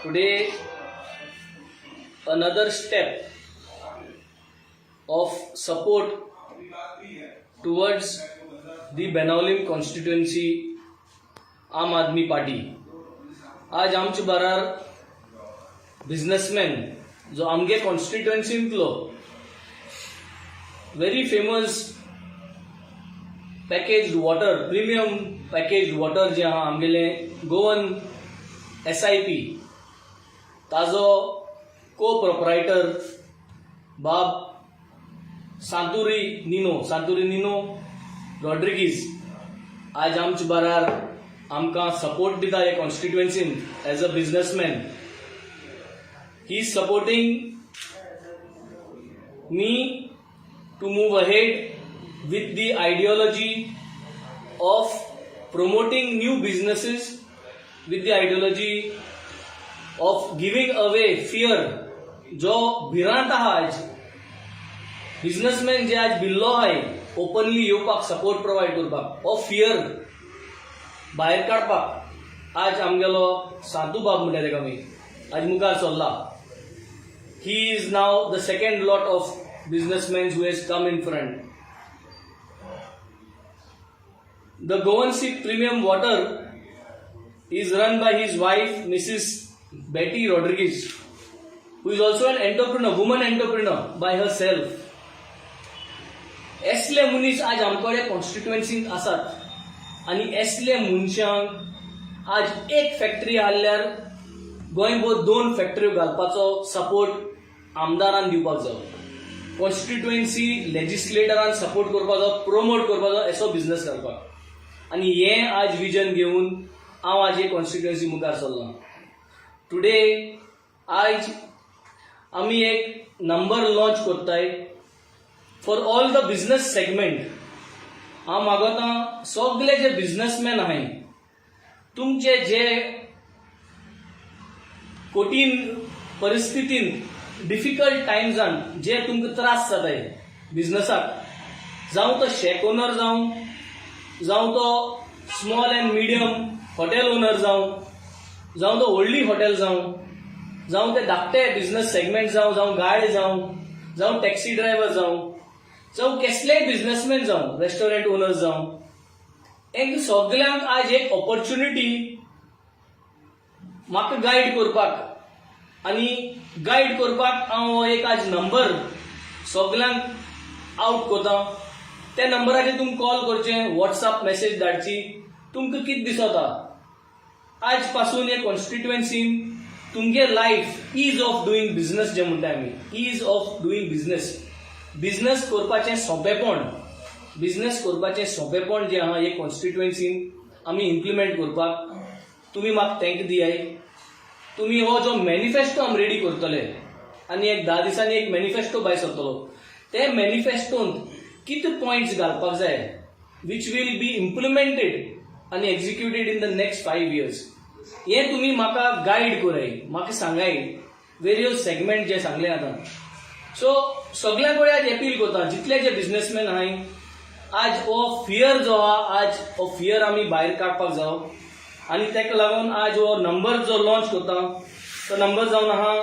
Today, another step of support towards the Benaulim constituency Aam Aadmi Party. आज आमचे Brar businessman जो आमगे कॉन्स्टिट्युएन्सींतलो very famous packaged water premium packaged water जे आहा आमगेले गोवन SIP ताजो को प्रोप्रायटर बाब सांतुरी निनो रॉड्रिगीज आज आमचे बरार आमकां सपोर्ट दिता हे कॉन्स्टिट्युएन्सीन as a businessman. He is supporting me to move ahead with the ideology of promoting new businesses, with the ideology of giving away fear. जो भिरांत आहा आज बिझनेसमॅन जे आज भिल्लो आहाय ओपनली येवपाक सपोर्ट प्रोवाइड करपाक ऑफ फियर भायर काडपाक आज आमगेलो सांतू बाब म्हणटा तेका आमी आज मुखार सरला. He is now the second lot of businessman who has come in front. The Goan Premium Water is run by his wife, Mrs. Betty Rodriguez, who is also an entrepreneur, woman entrepreneur by herself. असले मुनीस आज आमकडे कॉन्स्टिट्युएन्सींत आसात आनी असले मनशांक आज एक factory हाडल्यार गोंयभर 2 फॅक्टऱ्यो घालपाचो सपोर्ट आमदारान दिवपाक जाय. कॉन्स्टिट्युएन्सी लेजिस्लेटरान सपोर्ट करपाचो प्रोमोट करपाचो असो बिझनेस करपाक आणि हे आज विजन घेऊन हांव आज एक कॉन्स्टिट्युएन्सी मुखार सरला. टुडे आज आमी एक नंबर लॉन्च करताय for all the business segment. हांव मागोता सगळे जे बिझनेसमॅन आहाय तुमचे जे कठीण परिस्थितीन डिफिकल्ट टायम्सान जे तुमकां त्रास जाताय बिझनेसाक, जावं तो शेक ओनर जावं तो small and medium hotel owner जावं तो व्हडली हॉटेल जावं ते धाकटे बिझनेस सेगमेंट जावं गायड जावं टॅक्सी ड्रायव्हर जावं कसलेय बिझनेसमॅन जावं रेस्टॉरंट ओनर जावं एक सगळ्यांक आज एक ऑपॉर्च्युनिटी म्हाका गायड करपाक आनी गायड करपाक हांव एक आज नंबर सगळ्यांक आउट करता. त्या नंबराचेर तुमकां कॉल करचें, व्हॉट्सअप मेसेज धाडची. तुमकां कितें दिसता आज पासून हे कॉन्स्टिट्युएन्सीन तुमगे life ease of doing business जे म्हणटा आमी ईज ऑफ डुईंग बिझनेस करपाचें सोंपेपण जे आहा हे कॉन्स्टिट्युएन्सीन आमी इम्प्लिमेंट करपाक तुमी म्हाका थँक दियाय. तुमी हो जो मॅनिफेस्टो आमी रेडी करतले आनी एक 10 दिसांनी एक मॅनिफेस्टो भायर सरतलो. ते मॅनिफेस्टोंत किती पॉइंट्स घालपाक जाय विच वील बी इम्प्लिमेंटेड आनी executed in the next 5 years. हे तुमी म्हाका गायड कराय, म्हाका सांगाय वेरियस सेगमेंट जे सांगले आतां. सो सगळ्या कडेन आज अपील करता जितले जे बिझनेसमॅन आहाय आज हो फियर जो आहा आज हो फियर आमी भायर काडपाक जाय आनी तेका लागून आज हो नंबर जो लॉन्च करता तो नंबर जावन आहा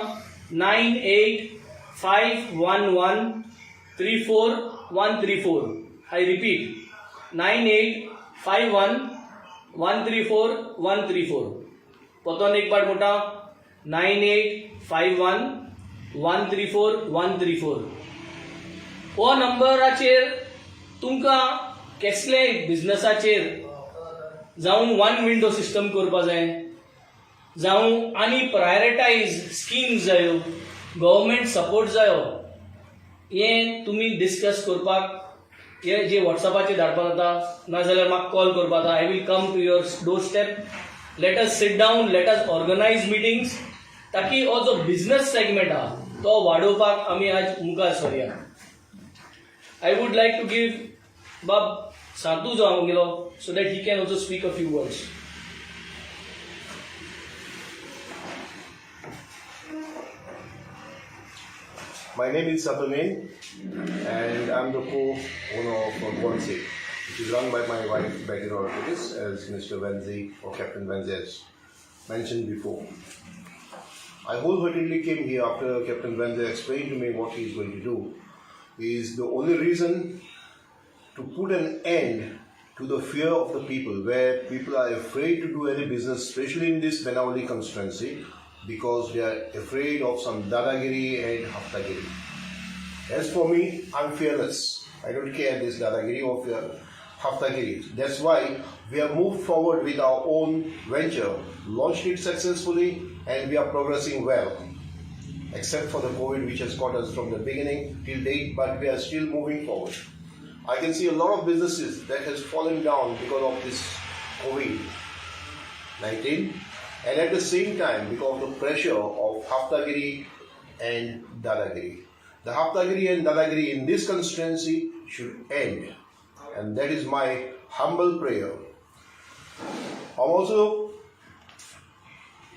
9851134134. I repeat 9851134134. परतून एक बार मोठा 9851134134. हो नंबराचेर तुमकां कसलेय बिझनेसाचेर जावं 1 विंडो सिस्टम करपा जाय जावं आनी प्रायोरिटायज स्कीम्स जायो, गव्हर्मेंट सपोर्ट जायो, हे तुमी डिस्कस करपाक हे जे व्हॉट्सअपाचेर धाडपाक जाता नाजाल्यार म्हाका कॉल करपाक जाता. I will come to your doorstep. Let us sit down, let us organise meetings ताकी हो जो बिझनेस सेगमेंट आहा तो वाडोवपाक आमी आज मुखार सरया. I would like to give Bab Santu जो आमगेलो so that he can also speak a few words. My name is Saturnin and I'm the co-owner of Venzy. which is run by my wife, Betty Rodriguez, as Mr. Venzy or Captain Venzy has mentioned before. I wholeheartedly came here after Captain Venzy explained to me what he is going to do. Is the only reason to put an end to the fear of the people, where people are afraid to do any business, especially in this Benavali constituency, because they are afraid of some dadagiri and haftagiri. As for me, I'm fearless. I don't care this dadagiri or haftagiri. That's why we have moved forward with our own venture, launched it successfully, and we are progressing well. Except for the COVID, which has caught us from the beginning till date, but we are still moving forward. I can see a lot of businesses that has fallen down because of this COVID-19, and at the same time because of the pressure of haftagiri and dadagiri. The haftagiri and dadagiri in this constituency should end, and that is my humble prayer. I'm also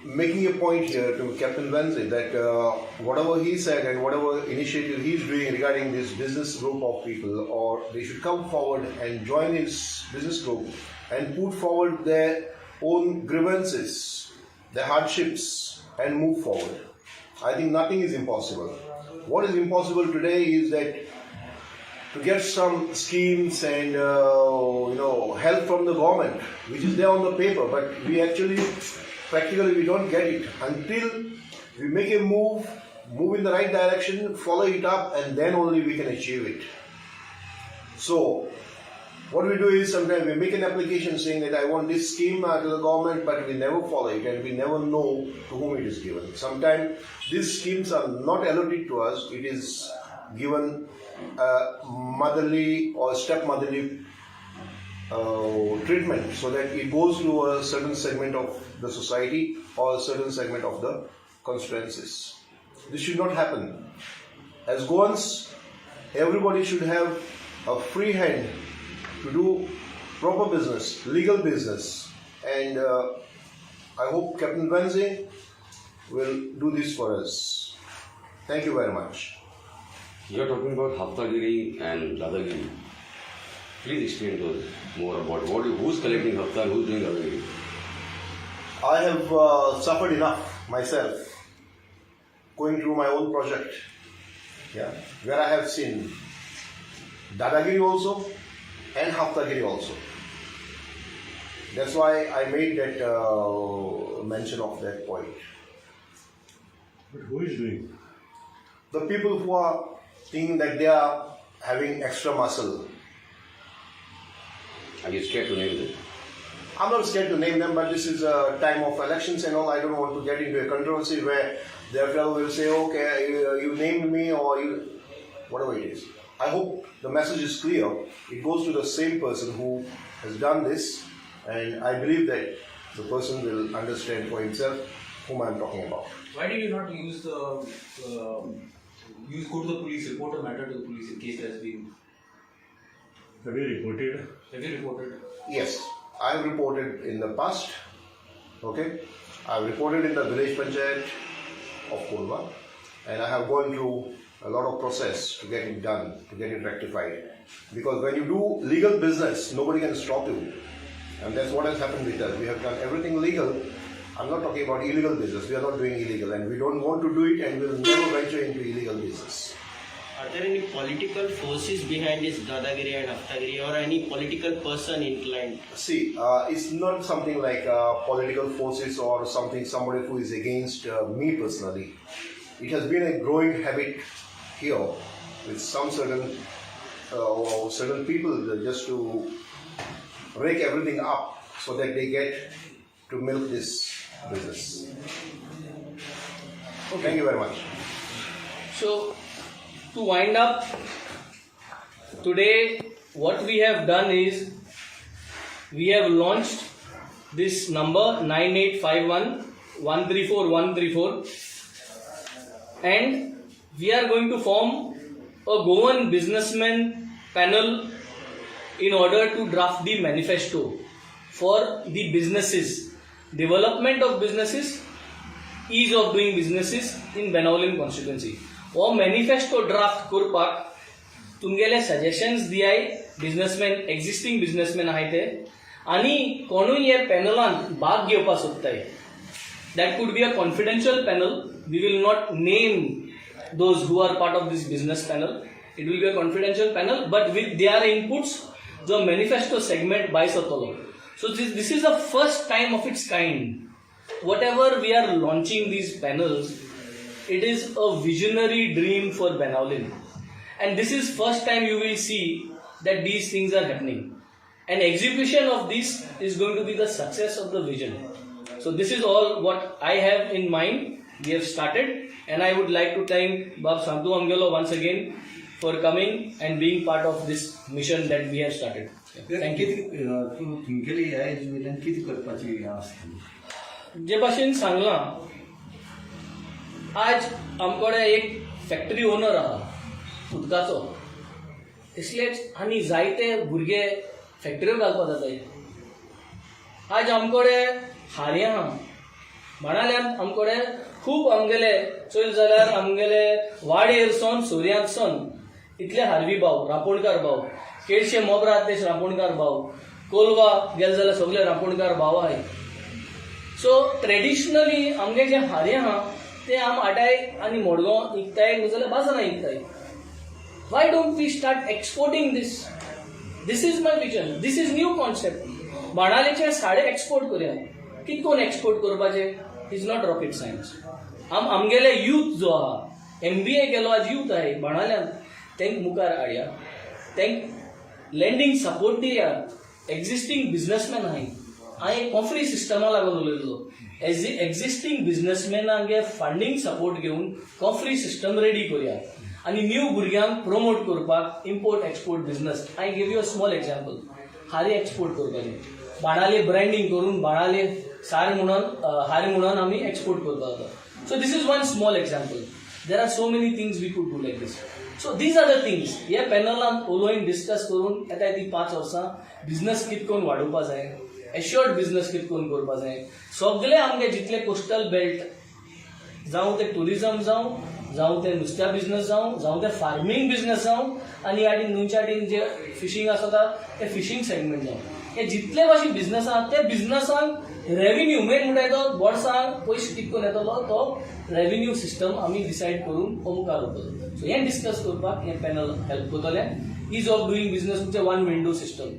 making a point here to Captain Venzy that whatever he said and whatever initiative he's doing regarding this business group of people, or they should come forward and join his business group and put forward their own grievances, their hardships, and move forward. I think nothing is impossible. What is impossible today is that to get some schemes and help from the government, which is there on the paper, but we actually practically we don't get it until we make a move in the right direction, follow it up, and then only we can achieve it. So what we do is sometimes we make an application saying that I want this scheme to the government, but we never follow it and we never know to whom it is given. Sometimes these schemes are not allotted to us, it is given motherly or stepmotherly treatment, so that it goes to a certain segment of the society or a certain segment of the constituencies. This should not happen. As Goans, everybody should have a free hand to do proper business, legal business, and I hope Captain Venzy will do this for us. Thank you very much. You are talking about haftagiri and dadagiri. Please explain those more about who's collecting hafta and who's doing dadagiri. I have suffered enough myself going through my own project, where I have seen dadagiri also and haftagiri also. That's why I made that mention of that point. But who is doing? The people who are thinking that they are having extra muscle. Are you scared to name them? I'm not scared to name them, but this is a time of elections and all. I don't want to get into a controversy where their fellow will say, okay, you named me, or whatever it is. I hope the message is clear. It goes to the same person who has done this, and I believe that the person will understand for himself whom I'm talking about. Why did you not use go to the police, report a matter to the police in case there has been? Have you reported? Have you reported? Yes, I have reported in the past. Okay, I have reported in the village panchayat of Kulva, and I have gone through a lot of process to get it done, to get it rectified. Because when you do legal business, nobody can stop you, and that's what has happened with us. We have done everything legal. I'm not talking about illegal business. We are not doing illegal, and we don't want to do it, and we will never venture into illegal business. Are there any political forces behind this dadagiri and haftagiri, or any political person inclined? See, it's not something like political forces or somebody who is against me personally. It has been a growing habit here with some certain people just to rake everything up so that they get to milk this business. Okay. Thank you very much. So, to wind up, today what we have done is we have launched this number 9851 134 134, and we are going to form a Goan businessman panel in order to draft the manifesto for the businesses, development of businesses, ease of doing businesses in Benavali constituency. वो manifesto draft करपाक तुमगेले suggestions दियाय businessman existing businessman आहाय ते आनी कोणूय हे पॅनलांत भाग घेवपाक सोदताय. That could be a confidential panel. We will not name those who are part of this business panel. It will be a confidential panel, but with their inputs, the manifesto segment by Satolo. So this is the first time of its kind. Whatever we are launching these panels, it is a visionary dream for Benaulim. And this is first time you will see that these things are happening. And execution of this is going to be the success of the vision. So this is all what I have in mind. We have started, and I would like to thank Bab Santu Amgelo once again for coming and being part of this mission that we have started. Thank you. तुमगेली ह्या as वयल्यान कितें करपाची आसता? जे भाशेन सांगलां, आज आमकडे एक factory owner आहा उदकाचो, इसलेच आनी जायते भुरगे फॅक्टऱ्यो घालपाक जाताय. आज आमकडे हारे आहा म्हणाल्यार आमकडे खूब आमगेले चल जाल्यार आमगेले वाडेरसून सुर्यांतसून इतले हारवी भाव, रांपोणकार भाव, केळशे मोबरा ते रांपोणकार भाव, कोलवा गेले जाल्यार सगळे रांपोणकार भाव आहाय. सो ट्रेडिशनली आमगे जे हारे आहा ते आम आटाय आनी मोडगांव विकताय नाजाल्यार बाजारांत विकताय. Why don't we start exporting this? This is my vision. This is new concept. बाणालेचे साडे एक्सपोर्ट करूया. कितकोन एक्सपोर्ट करपाचे इज नॉट रॉकेट सायन्स. आमगेले यूथ जो आहा, MBA केलो आज यूथ आहे बाणाल्यान, तेंक मुखार हाडया, तेंक लँडिंग सपोर्ट दिया. एक्झिस्टिंग बिझनेसमॅन आहाय, हांवें एक कॉफ्री सिस्टमा लागून उलयलो. एक्झिस्टिंग बिझनेसमॅनांगे फंडिंग सपोर्ट घेवन कॉफ्री सिस्टम रेडी करूया आनी न्यू भुरग्यांक प्रमोट करपाक import export business. I give you a small example. हारी एक्सपोर्ट करपाचें, बाणाले ब्रँडिंग करून बाणाले सार म्हणून हार म्हणून आमी एक्सपोर्ट करपाक जाता. So this is one small example. There are so many things we could do like this. So these are the things ह्या पॅनलान उलोवन डिस्कस करून येता ती 5 वर्सां बिझनेस कितकोन वाडोवपा जाय, एश्योर्ड बिझनेस कितकोन करपा जाय. सगळे आमगे जितले कोस्टल बेल्ट जावं ते टुरिजम जावं ते नुस्त्या बिझनेस जावं ते फार्मींग बिझनेस जावं आनी आटीन नुंच्या आटीन जे फिशींग आसता ते फिशींग सेगमेंट जावं, हे जितले भाशे बिझनेस आहा ते बिझनेसांक रेव्हेन्यू मेन म्हणटा तो बोर्सांक पयशे कितकोन येतलो तो रेव्हेन्यू सिस्टम आमी डिसायड करून मुखार वतलो. सो हें डिस्कस करपाक हें पॅनल हेल्प करतलें. इज ऑफ डुईंग बिझनेस म्हणजे वन विंडो सिस्टम.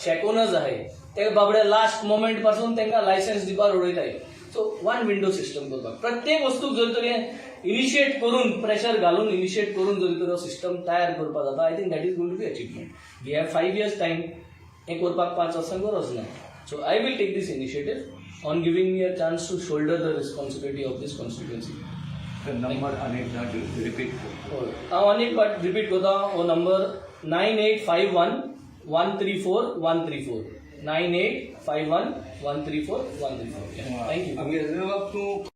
शेकोनर्स आहाय ते बाबडे लास्ट मोमेंट पासून तांकां लायसन्स दिवपाक उडयताय. सो वन विंडो सिस्टम करपाक प्रत्येक वस्तूक जर तरी इनिशिएट करून प्रेशर घालून इनिशिएट करून जर तर सिस्टम तयार करपाक जाता. I think that is going to be achievement. We have 5 years time. हें करपाक 5 वर्सां गरज ना. So I will take this initiative on giving me a chance to shoulder the responsibility of this constituency. Number अनेकदा repeat हय, हांव आनीक फावट रिपीट करता. हो नंबर 9851 134 134 9851 134 134. थँक्यू.